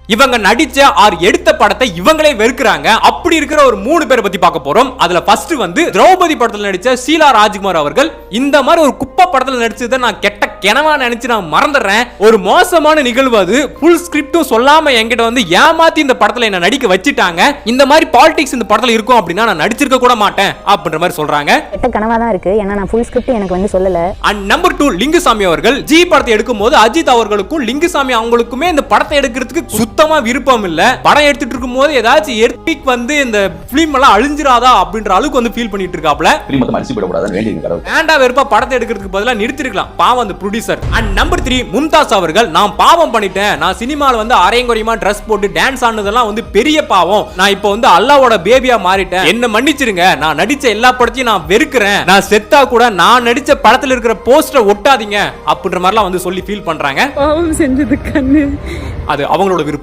இவங்க நடிச்ச ஆர் எடுத்த படத்தை இவங்களே வெறுக்கிறாங்க. அப்படி இருக்கிற ஒரு 3 பேரை பத்தி பார்க்க போறோம். அதுல ஃபர்ஸ்ட் வந்து திரௌபதி படத்துல நடிச்ச ஷீலா ராஜ்குமார் அவர்கள். இந்த மாதிரி ஒரு குப்பை படத்துல நடிச்சதை நான் கெட்ட கனவா நினைச்சு நான் மறந்துடுறேன். ஒரு மோசமான நிகழ்வு அது. ஃபுல் ஸ்கிரிப்டும் சொல்லாம என்கிட்ட வந்து ஏமாத்தி இந்த படத்துல என்ன நடிக்க வச்சிட்டாங்க. இந்த மாதிரி பாலிடிக்ஸ் இந்த படத்துல இருக்கும் அப்படின்னா நான் நடிச்சிருக்க கூட மாட்டேன் அப்படின்ற மாதிரி சொல்றாங்க. கெட்ட கனவா தான் இருக்கு. ஏன்னா நான் ஃபுல் ஸ்கிரிப்ட் எனக்கு வந்து சொல்லல. அண்ட் நம்பர் 2 லிங்குசாமி அவர்கள். ஜி படத்தை எடுக்கும்போது அஜித் அவர்களுக்கும் லிங்குசாமி அவங்களுக்குமே இந்த படத்தை எடுக்கிறதுக்கு சுத்தமா விருப்பம் இல்ல. படம் எடுத்துட்டு இருக்கும்போது ஏதாச்சும் எர்த்குவேக் வந்து இந்த ஃபிலிம் எல்லாம் அழிஞ்சிராதா அப்படின்ற அளவுக்கு வந்து ஃபீல் பண்ணிட்டு இருக்காப்ல. வேண்டா வெறுப்பா படத்தை எடுக்கிறதுக்கு பதிலா நிறுத்திருக்கலாம் பாவம் அந்த ப்ரொடியூசர். அண்ட் நம்பர் 3 மும்தாஸ் அவர்கள். நான் பாவம் பண்ணிட்டேன். நான் சினிமால வந்து அரைங்குறையமா ட்ரெஸ் போட்டு டான்ஸ் ஆனதெல்லாம் வந்து பெரிய பாவம். நான் இப்போ வந்து அல்லாவோட பேபியா மாறிட்டேன். என்ன மன்னிச்சிருங்க. நான் நடிச்ச எல்லா படத்தையும் நான் வெறுக்கிறேன். நான் செத்தா கூட நான் நடிச்ச படத்துல இருக்கிற போஸ்டரை ஒட்டாதீங்க அப்படின்ற மாதிரிலாம் வந்து சொல்லி ஃபீல் பண்றாங்க. பாவம் செஞ்சது கண்ணு. அது அவங்களோட விருப்பம்.